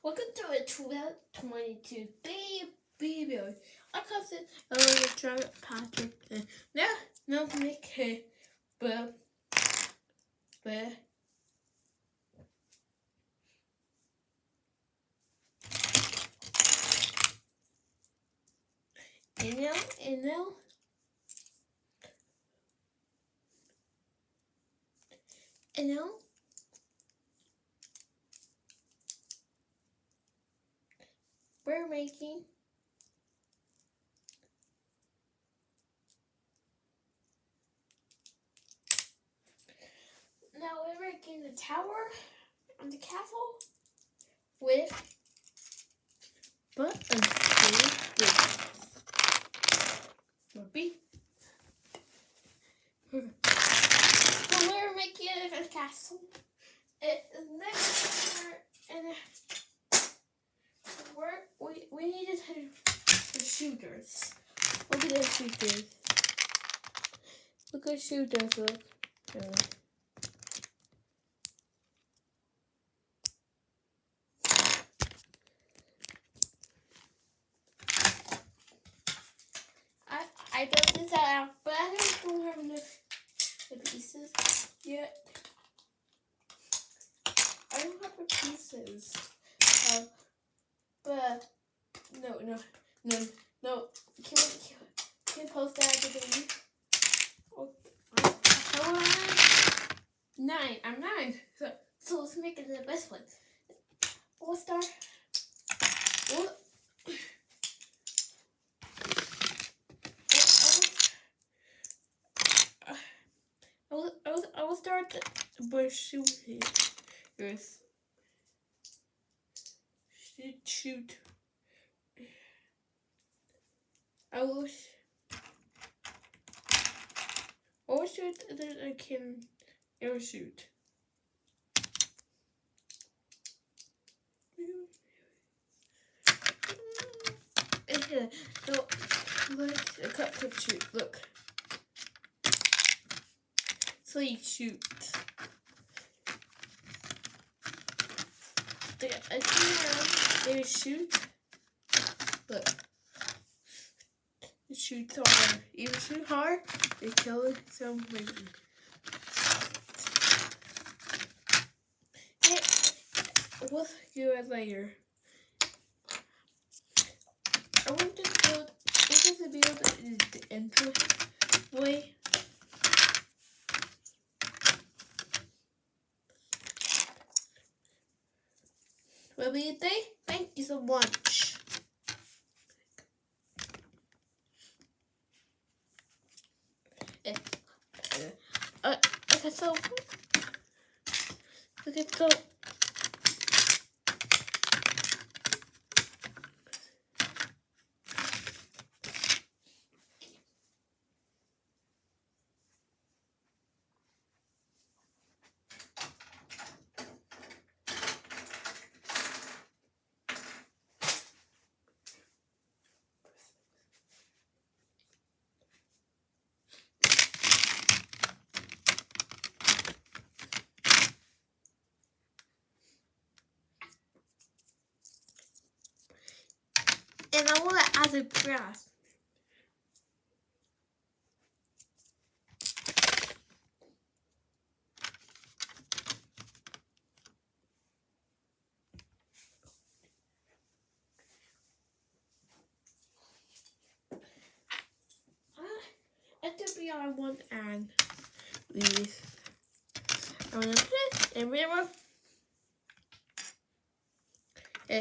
Welcome to a 2022 baby. I call it Drug Patrick. Now make it, but and now we're making the tower on the castle with unspeakable. So we're making a castle. We needed the shooters. Look at the shooters. Look at shooters. Look. I built this out, but I don't have enough pieces yet. I don't have the pieces. But no. Can we post that at the beginning? How am I? 9. I'm 9. So let's make it the best one. All star. I will start the bush shooting. Yes. Shoot. I will shoot that I can air shoot. So let's a cupcake shoot. Look. So you shoot. I see they shoot. Look. It shoots hard. Even shoot hard, they kill somebody. Hey, we'll do it later. I want to build the entryway. Will be a day. Thank you so much. Okay, so and I want to add a grass. It could be on one and these. I want to put it in mirror. I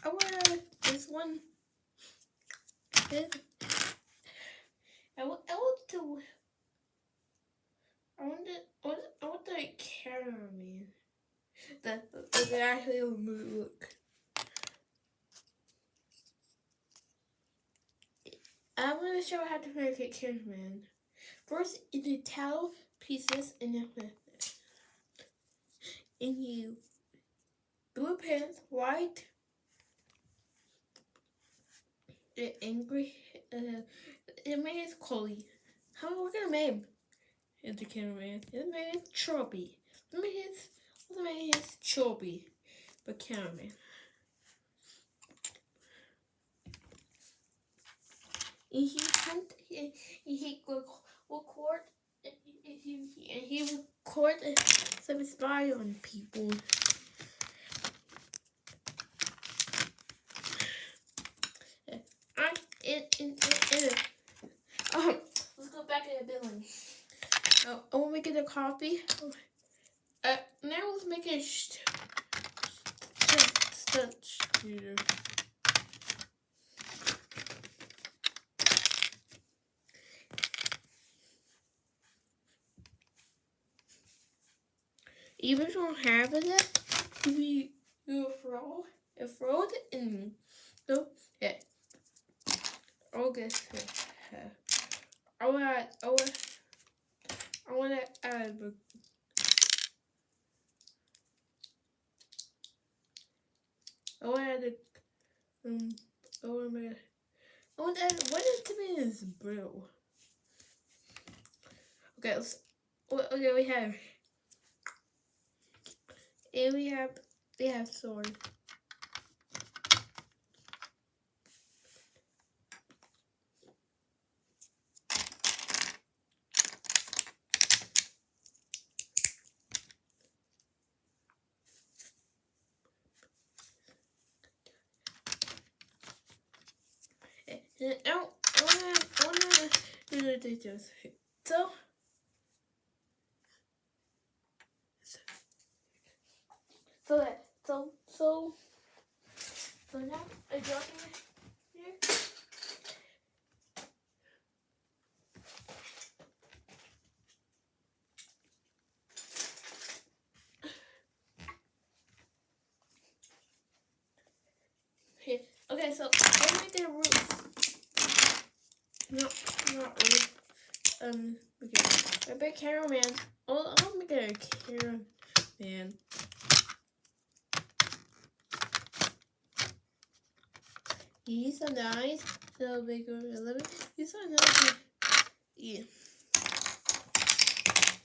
want this one. I want the cameraman. The actually look. I'm going to show how to make a cameraman. First, in the towel pieces in you blue pants, white, angry. It made it Chloe. How we're gonna name the cameraman? It made it Chubby. It made it Chubby. but cameraman. He record he record some spy on people. Let's go back to the building. I want to make a coffee. Now let's make a stunt shooter. Even if you don't have it, you throw it in. So yeah. Okay. I want to add. I want to oh my god. I want to add, what is to me is brew? Okay, okay, we have sword. And I wanna do the details. So now I drop it here. Here. Okay, so I'll make a roof. Not roof. Okay. A big cameraman. I'll make a cameraman. He's so nice. So big of 11. He's so nice. Yeah.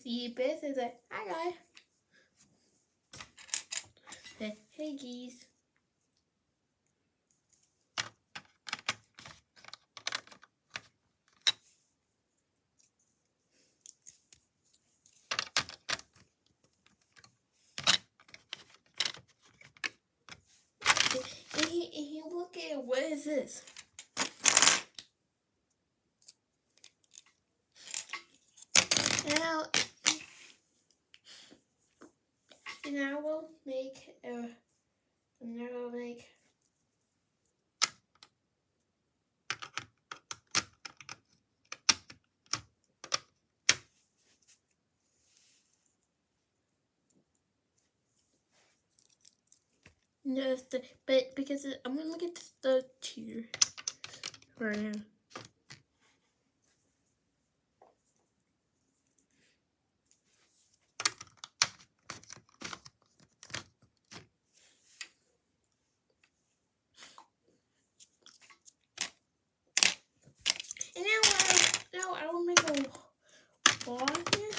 See, Beth is like, hi guys. Hey geese. And he look at, what is this? And I will make no, but because I'm gonna get the cheater right now. And now I will make a wall here.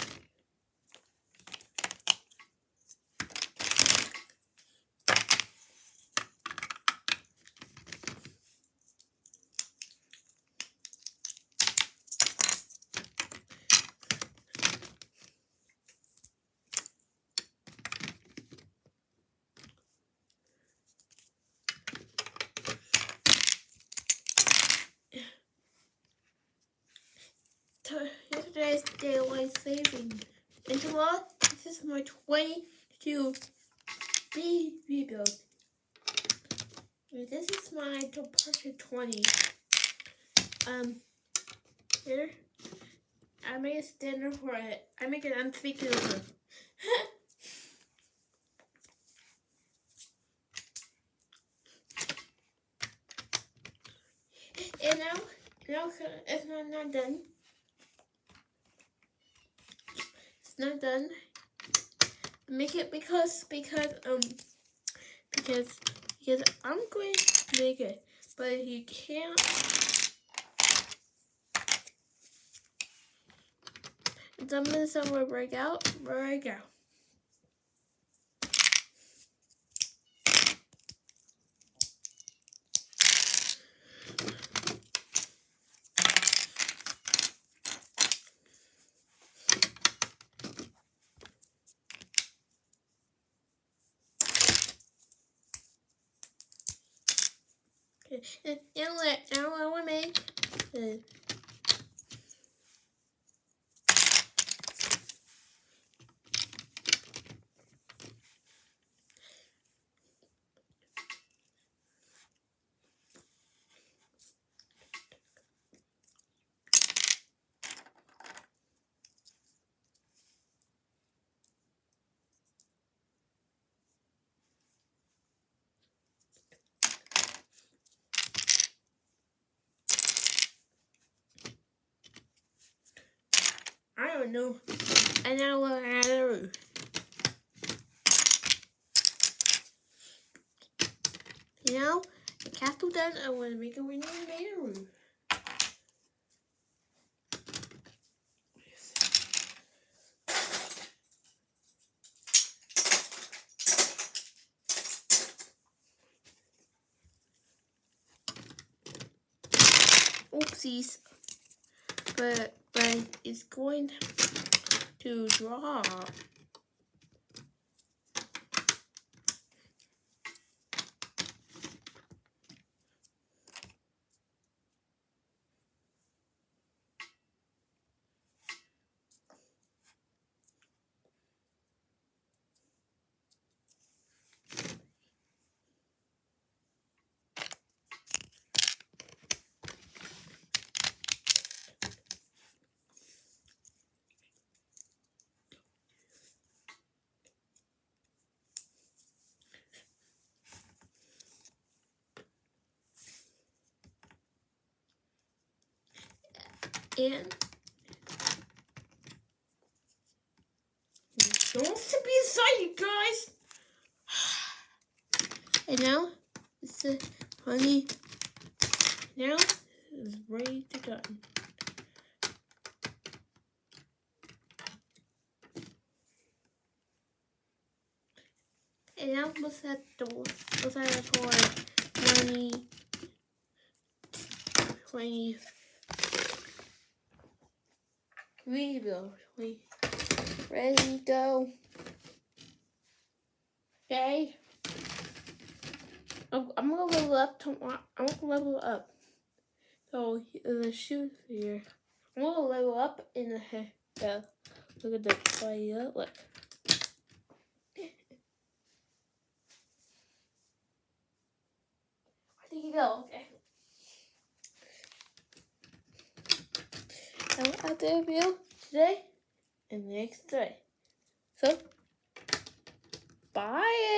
Yesterday's daylight saving. And tomorrow, this is my 22 rebuild. This is my departure 20. Here, I make a standard for it. I make an unspeakable. And now it's not done. It's not done. Make it because I'm going to make it, but you can't. Some of the stuff will break out. Now I want to make I don't know. And now we'll add a roof. Now the castle done. I want to make a window made a roof. Oopsies. But it's going to drop. And don't be excited, guys. And now it's the honey. Now it's ready to done. And now we'll set the toy 20 rebuild. Ready, go. Okay. I'm gonna level up tomorrow. I'm gonna level up. So the shoes here. I'm gonna level up in the head. Yeah. Look at the fire. Look. Where did he go? Okay. I'll add the video today and next day. So, bye.